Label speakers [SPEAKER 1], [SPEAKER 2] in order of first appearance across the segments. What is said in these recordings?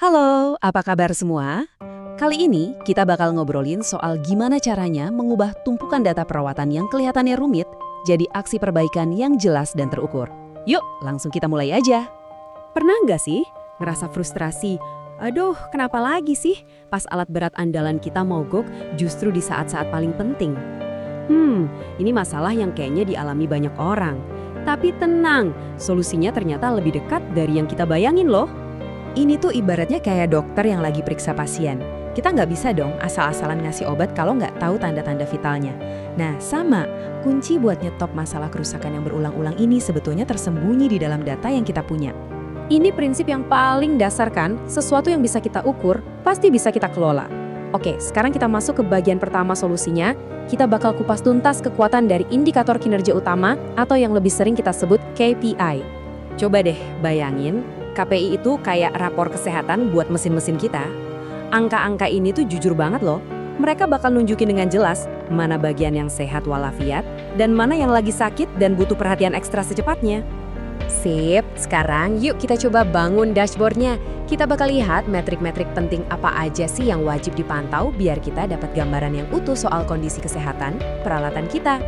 [SPEAKER 1] Halo, apa kabar semua? Kali ini kita bakal ngobrolin soal gimana caranya mengubah tumpukan data perawatan yang kelihatannya rumit jadi aksi perbaikan yang jelas dan terukur. Yuk, langsung kita mulai aja.
[SPEAKER 2] Pernah nggak sih ngerasa frustrasi? Aduh, kenapa lagi sih pas alat berat andalan kita mogok justru di saat-saat paling penting? Ini masalah yang kayaknya dialami banyak orang. Tapi tenang, solusinya ternyata lebih dekat dari yang kita bayangin loh.
[SPEAKER 1] Ini tuh ibaratnya kayak dokter yang lagi periksa pasien. Kita nggak bisa dong asal-asalan ngasih obat kalau nggak tahu tanda-tanda vitalnya. Nah, sama, kunci buat nyetop masalah kerusakan yang berulang-ulang ini sebetulnya tersembunyi di dalam data yang kita punya.
[SPEAKER 2] Ini prinsip yang paling dasar kan, sesuatu yang bisa kita ukur, pasti bisa kita kelola. Oke, sekarang kita masuk ke bagian pertama solusinya. Kita bakal kupas tuntas kekuatan dari indikator kinerja utama atau yang lebih sering kita sebut KPI. Coba deh bayangin, KPI itu kayak rapor kesehatan buat mesin-mesin kita. Angka-angka ini tuh jujur banget loh. Mereka bakal nunjukin dengan jelas mana bagian yang sehat walafiat dan mana yang lagi sakit dan butuh perhatian ekstra secepatnya. Sip, sekarang yuk kita coba bangun dashboardnya. Kita bakal lihat metrik-metrik penting apa aja sih yang wajib dipantau biar kita dapat gambaran yang utuh soal kondisi kesehatan peralatan kita.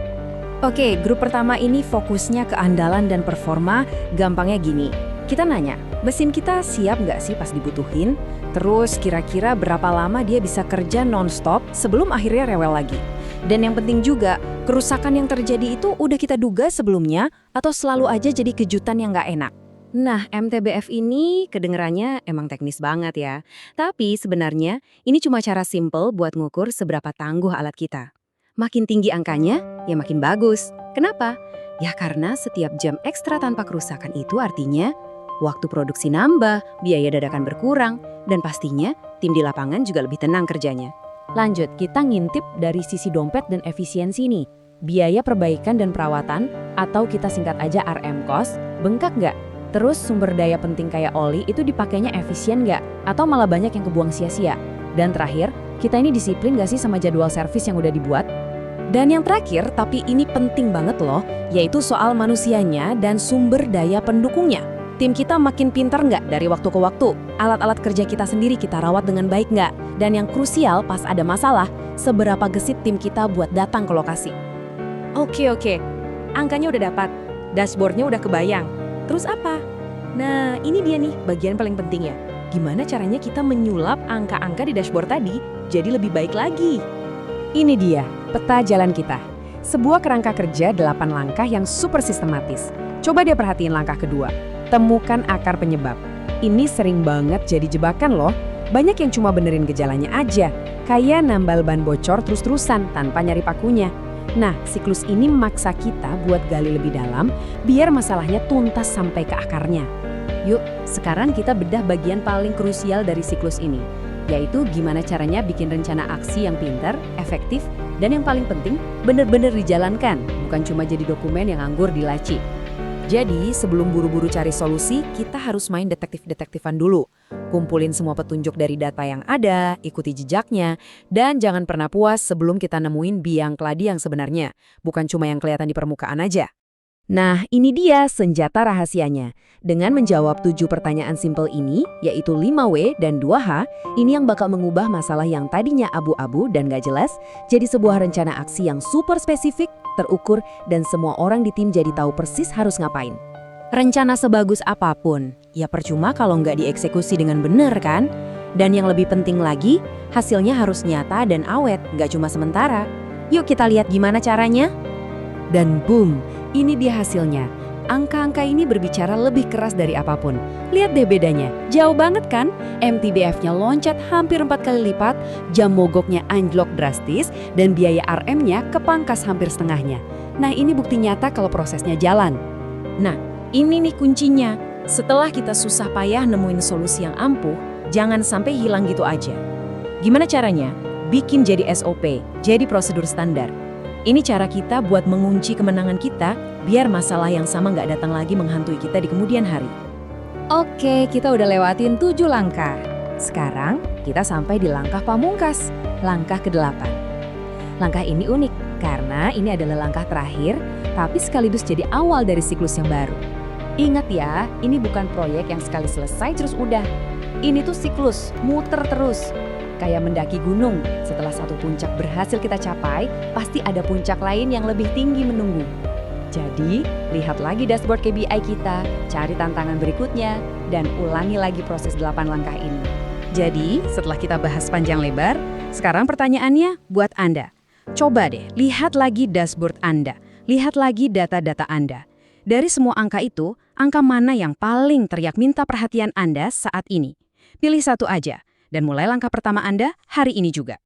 [SPEAKER 1] Oke, grup pertama ini fokusnya ke andalan dan performa. Gampangnya gini, kita nanya, mesin kita siap nggak sih pas dibutuhin? Terus kira-kira berapa lama dia bisa kerja non-stop sebelum akhirnya rewel lagi? Dan yang penting juga, kerusakan yang terjadi itu udah kita duga sebelumnya atau selalu aja jadi kejutan yang nggak enak? Nah, MTBF ini kedengerannya emang teknis banget ya. Tapi sebenarnya ini cuma cara simple buat ngukur seberapa tangguh alat kita. Makin tinggi angkanya, ya makin bagus. Kenapa? Ya karena setiap jam ekstra tanpa kerusakan itu artinya waktu produksi nambah, biaya dadakan berkurang, dan pastinya tim di lapangan juga lebih tenang kerjanya. Lanjut, kita ngintip dari sisi dompet dan efisiensi nih. Biaya perbaikan dan perawatan, atau kita singkat aja RM cost, bengkak nggak? Terus sumber daya penting kayak oli itu dipakainya efisien nggak? Atau malah banyak yang kebuang sia-sia? Dan terakhir, kita ini disiplin nggak sih sama jadwal servis yang udah dibuat? Dan yang terakhir, tapi ini penting banget loh, yaitu soal manusianya dan sumber daya pendukungnya. Tim kita makin pintar nggak dari waktu ke waktu? Alat-alat kerja kita sendiri kita rawat dengan baik nggak? Dan yang krusial pas ada masalah, seberapa gesit tim kita buat datang ke lokasi? Oke. Angkanya udah dapat, dashboardnya udah kebayang. Terus apa? Nah, ini dia nih bagian paling penting ya. Gimana caranya kita menyulap angka-angka di dashboard tadi jadi lebih baik lagi? Ini dia, peta jalan kita. Sebuah kerangka kerja 8 langkah yang super sistematis. Coba dia perhatiin langkah kedua. Temukan akar penyebab. Ini sering banget jadi jebakan loh. Banyak yang cuma benerin gejalanya aja. Kayak nambal ban bocor terus-terusan tanpa nyari pakunya. Nah, siklus ini memaksa kita buat gali lebih dalam biar masalahnya tuntas sampai ke akarnya. Yuk, sekarang kita bedah bagian paling krusial dari siklus ini, yaitu gimana caranya bikin rencana aksi yang pintar, efektif, dan yang paling penting bener-bener dijalankan, bukan cuma jadi dokumen yang nganggur di laci. Jadi, sebelum buru-buru cari solusi, kita harus main detektif-detektifan dulu. Kumpulin semua petunjuk dari data yang ada, ikuti jejaknya, dan jangan pernah puas sebelum kita nemuin biang keladi yang sebenarnya, bukan cuma yang kelihatan di permukaan aja. Nah, ini dia senjata rahasianya. Dengan menjawab 7 pertanyaan simpel ini, yaitu 5W dan 2H, ini yang bakal mengubah masalah yang tadinya abu-abu dan gak jelas, jadi sebuah rencana aksi yang super spesifik, terukur, dan semua orang di tim jadi tahu persis harus ngapain. Rencana sebagus apapun, ya percuma kalau nggak dieksekusi dengan benar kan? Dan yang lebih penting lagi, hasilnya harus nyata dan awet, nggak cuma sementara. Yuk kita lihat gimana caranya. Dan boom, ini dia hasilnya. Angka-angka ini berbicara lebih keras dari apapun. Lihat deh bedanya, jauh banget kan? MTBF-nya loncat hampir 4 kali lipat, jam mogoknya anjlok drastis, dan biaya RM-nya kepangkas hampir setengahnya. Nah, ini bukti nyata kalau prosesnya jalan. Nah, ini nih kuncinya. Setelah kita susah payah nemuin solusi yang ampuh, jangan sampai hilang gitu aja. Gimana caranya? Bikin jadi SOP, jadi prosedur standar. Ini cara kita buat mengunci kemenangan kita, biar masalah yang sama nggak datang lagi menghantui kita di kemudian hari. Oke, kita udah lewatin 7 langkah. Sekarang kita sampai di langkah pamungkas, langkah ke-8. Langkah ini unik, karena ini adalah langkah terakhir, tapi sekaligus jadi awal dari siklus yang baru. Ingat ya, ini bukan proyek yang sekali selesai terus udah. Ini tuh siklus, muter terus. Kayak mendaki gunung, setelah satu puncak berhasil kita capai, pasti ada puncak lain yang lebih tinggi menunggu. Jadi, lihat lagi dashboard KPI kita, cari tantangan berikutnya, dan ulangi lagi proses 8 langkah ini. Jadi, setelah kita bahas panjang lebar, sekarang pertanyaannya buat Anda. Coba deh, lihat lagi dashboard Anda, lihat lagi data-data Anda. Dari semua angka itu, angka mana yang paling teriak minta perhatian Anda saat ini? Pilih satu aja, dan mulai langkah pertama Anda hari ini juga.